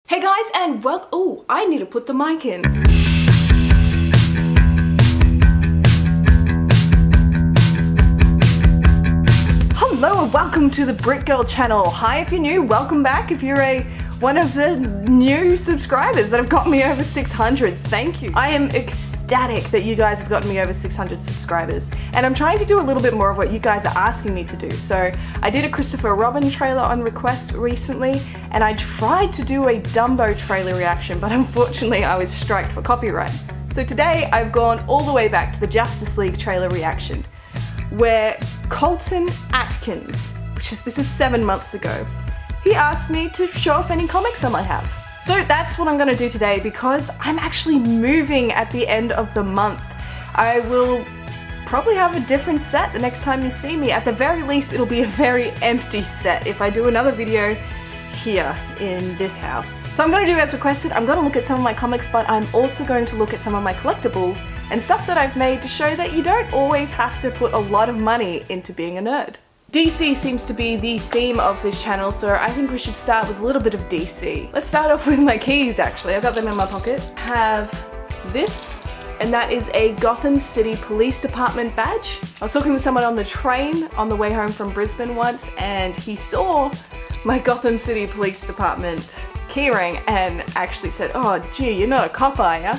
Hey guys, and oh, I need to put the mic in. Hello and welcome to the Brick Girl channel. Hi if you're new, welcome back. If you're one of the new subscribers that have got me over 600, thank you. I am ecstatic that you guys have gotten me over 600 subscribers, and I'm trying to do a little bit more of what you guys are asking me to do. So I did a Christopher Robin trailer on request recently, and I tried to do a Dumbo trailer reaction, but unfortunately I was striked for copyright. So today I've gone all the way back to the Justice League trailer reaction, where Colton Atkins, this is 7 months ago, he asked me to show off any comics I might have. So that's what I'm gonna do today, because I'm actually moving at the end of the month. I will probably have a different set the next time you see me. At the very least, it'll be a very empty set if I do another video here in this house. So I'm gonna do as requested. I'm gonna look at some of my comics, but I'm also going to look at some of my collectibles and stuff that I've made to show that you don't always have to put a lot of money into being a nerd. DC seems to be the theme of this channel, so I think we should start with a little bit of DC. Let's start off with my keys, actually. I've got them in my pocket. I have this, and that is a Gotham City Police Department badge. I was talking with someone on the train on the way home from Brisbane once, and he saw my Gotham City Police Department keyring and actually said, "Oh gee, you're not a cop, are ya?"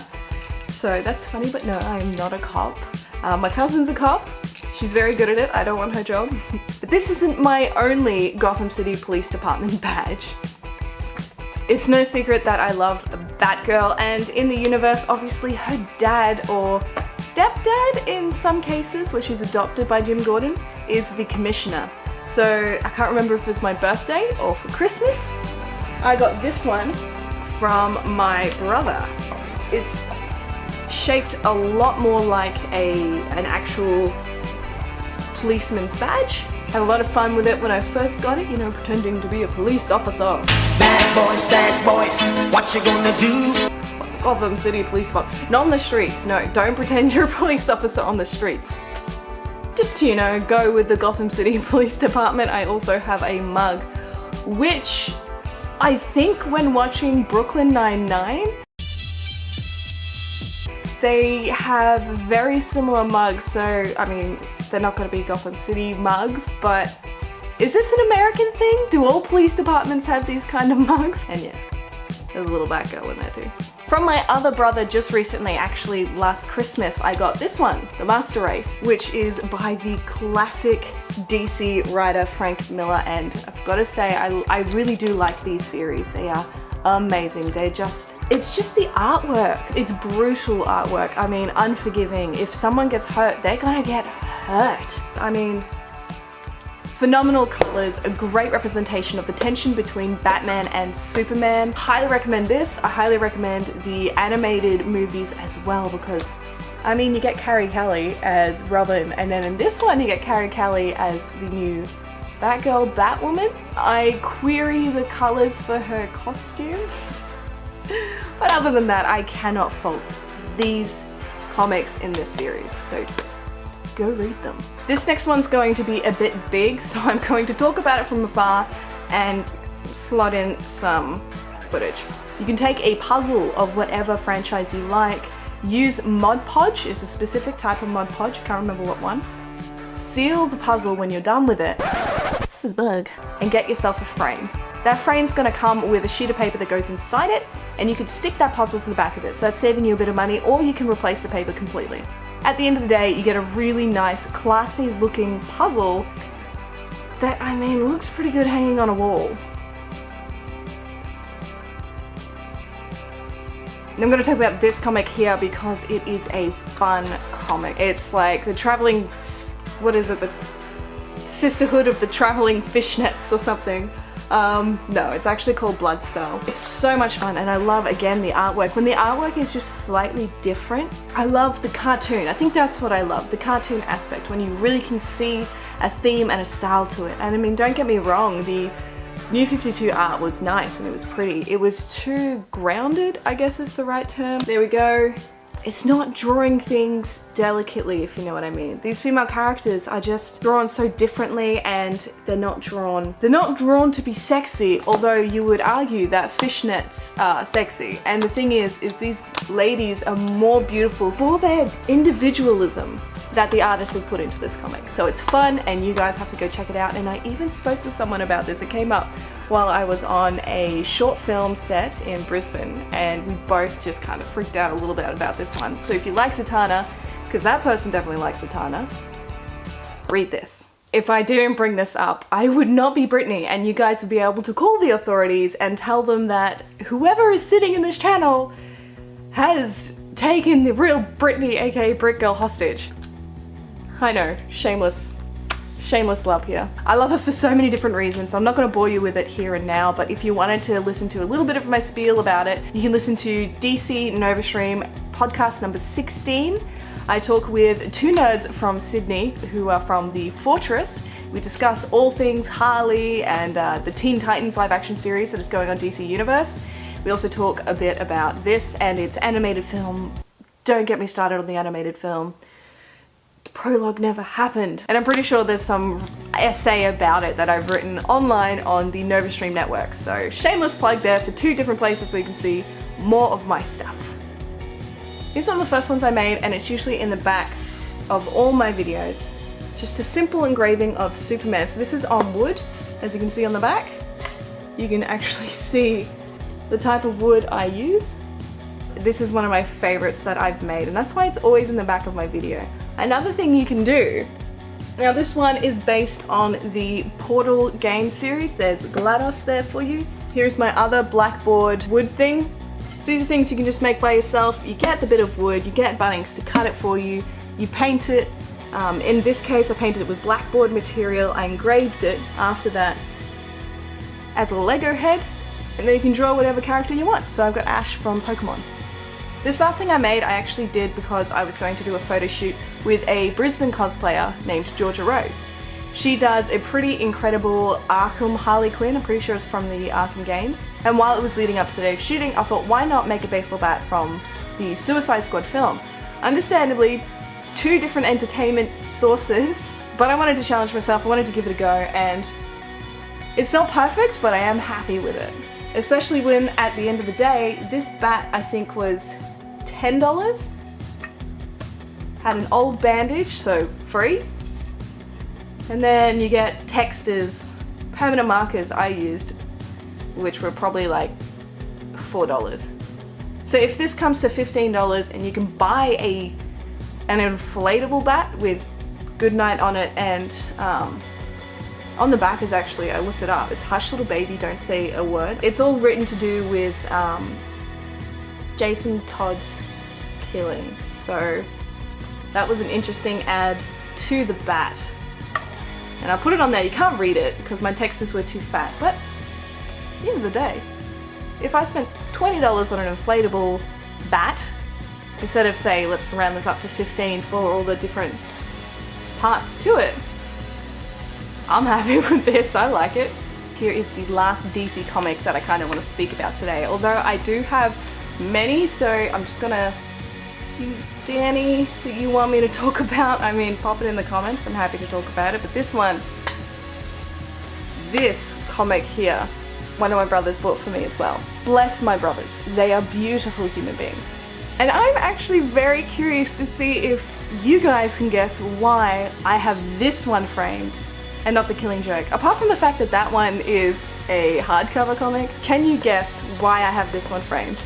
So that's funny, but no, I am not a cop. My cousin's a cop. She's very good at it. I don't want her job. But this isn't my only Gotham City Police Department badge. It's no secret that I love Batgirl, and in the universe, obviously her dad, or stepdad in some cases, where she's adopted by Jim Gordon, is the Commissioner. So I can't remember if it was my birthday or for Christmas. I got this one from my brother. It's shaped a lot more like an actual policeman's badge. Had a lot of fun with it when I first got it, you know, pretending to be a police officer. Bad boys, what you gonna do? Gotham City Police Department. Not on the streets, no, don't pretend you're a police officer on the streets. Just to, you know, go with the Gotham City Police Department, I also have a mug, which I think when watching Brooklyn Nine-Nine, they have very similar mugs, so I mean, they're not going to be Gotham City mugs, but is this an American thing? Do all police departments have these kind of mugs? And yeah, there's a little Batgirl in there too. From my other brother just recently, actually last Christmas, I got this one, The Master Race, which is by the classic DC writer Frank Miller, and I've got to say, I really do like these series. They are amazing. It's just the artwork. It's brutal artwork. I mean, unforgiving. If someone gets hurt, they're gonna get hurt. I mean, phenomenal colors, a great representation of the tension between Batman and Superman. Highly recommend this. I highly recommend the animated movies as well, because I mean, you get Carrie Kelly as Robin, and then in this one you get Carrie Kelly as the new Batgirl, Batwoman. I query the colors for her costume. But other than that, I cannot fault these comics in this series, so go read them. This next one's going to be a bit big, so I'm going to talk about it from afar and slot in some footage. You can take a puzzle of whatever franchise you like, use Mod Podge, it's a specific type of Mod Podge, can't remember what one. Seal the puzzle when you're done with it, there's a bug, and get yourself a frame. That frame's gonna come with a sheet of paper that goes inside it, and you could stick that puzzle to the back of it, so that's saving you a bit of money, or you can replace the paper completely. At the end of the day, you get a really nice, classy looking puzzle that, I mean, looks pretty good hanging on a wall. And I'm going to talk about this comic here because it is a fun comic. It's like the traveling, what is it, the Sisterhood of the Traveling Fishnets or something. No, it's actually called Bloodstone. It's so much fun, and I love, again, the artwork. When the artwork is just slightly different, I love the cartoon. I think that's what I love, the cartoon aspect, when you really can see a theme and a style to it. And I mean, don't get me wrong, the New 52 art was nice and it was pretty. It was too grounded, I guess is the right term. There we go. it's not drawing things delicately, if you know what I mean. These female characters are just drawn so differently, and they're not drawn to be sexy, although you would argue that fishnets are sexy. And the thing is these ladies are more beautiful for their individualism that the artist has put into this comic. So it's fun, and you guys have to go check it out. And I even spoke to someone about this. It came up while I was on a short film set in Brisbane, and we both just kind of freaked out a little bit about this one. So if you like Zatanna, because that person definitely likes Zatanna, read this. If I didn't bring this up, I would not be Brittany, and you guys would be able to call the authorities and tell them that whoever is sitting in this channel has taken the real Brittany, aka Brick Girl, hostage. I know, shameless love here. I love her for so many different reasons, so I'm not going to bore you with it here and now, but if you wanted to listen to a little bit of my spiel about it, you can listen to DC NovaStream podcast number 16. I talk with two nerds from Sydney who are from the Fortress. We discuss all things Harley and the Teen Titans live action series that is going on DC Universe. We also talk a bit about this and its animated film. Don't get me started on the animated film. The prologue never happened. And I'm pretty sure there's some essay about it that I've written online on the NovaStream network. So shameless plug there for two different places where you can see more of my stuff. Here's one of the first ones I made, and it's usually in the back of all my videos. Just a simple engraving of Superman. So this is on wood, as you can see on the back. You can actually see the type of wood I use. This is one of my favorites that I've made, and that's why it's always in the back of my video. Another thing you can do, now this one is based on the Portal game series. There's GLaDOS there for you. Here's my other blackboard wood thing. So these are things you can just make by yourself. You get the bit of wood, you get Bunnings to cut it for you, you paint it. In this case I painted it with blackboard material. I engraved it after that as a Lego head, and then you can draw whatever character you want. So I've got Ash from Pokemon. This last thing I made, I actually did because I was going to do a photo shoot with a Brisbane cosplayer named Georgia Rose. She does a pretty incredible Arkham Harley Quinn. I'm pretty sure it's from the Arkham games. And while it was leading up to the day of shooting, I thought, why not make a baseball bat from the Suicide Squad film? Understandably, two different entertainment sources, but I wanted to challenge myself, I wanted to give it a go, and it's not perfect, but I am happy with it. Especially when, at the end of the day, this bat I think was $10. Had an old bandage, so free. And then you get textures, permanent markers I used, which were probably like $4. So if this comes to $15 and you can buy an inflatable bat with Goodnight on it, and on the back is actually, I looked it up, it's Hush Little Baby, Don't Say a Word. It's all written to do with Jason Todd's killing. So that was an interesting add to the bat. And I put it on there. You can't read it because my textures were too fat, but at the end of the day, if I spent $20 on an inflatable bat, instead of, say, let's round this up to $15 for all the different parts to it, I'm happy with this, I like it. Here is the last DC comic that I kind of want to speak about today. Although I do have many, so I'm just gonna, if you see any that you want me to talk about, I mean, pop it in the comments, I'm happy to talk about it. But this comic here, one of my brothers bought for me as well. Bless my brothers, they are beautiful human beings. And I'm actually very curious to see if you guys can guess why I have this one framed and not The Killing Joke. Apart from the fact that that one is a hardcover comic, can you guess why I have this one framed?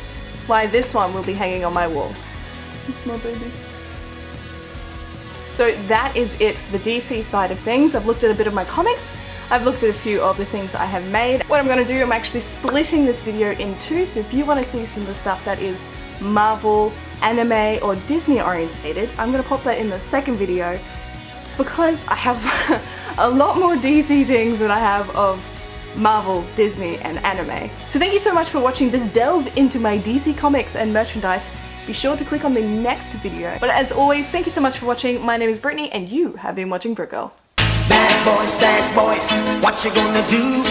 Why this one will be hanging on my wall? It's my baby. So that is it for the DC side of things. I've looked at a bit of my comics. I've looked at a few of the things I have made. What I'm gonna do, I'm actually splitting this video in two, so if you wanna see some of the stuff that is Marvel, anime, or Disney orientated, I'm gonna pop that in the second video because I have a lot more DC things than I have of Marvel, Disney, and anime. So thank you so much for watching this delve into my DC comics and merchandise. Be sure to click on the next video. But as always, thank you so much for watching. My name is Brittany, and you have been watching Brick Girl. Bad boys, what you gonna do?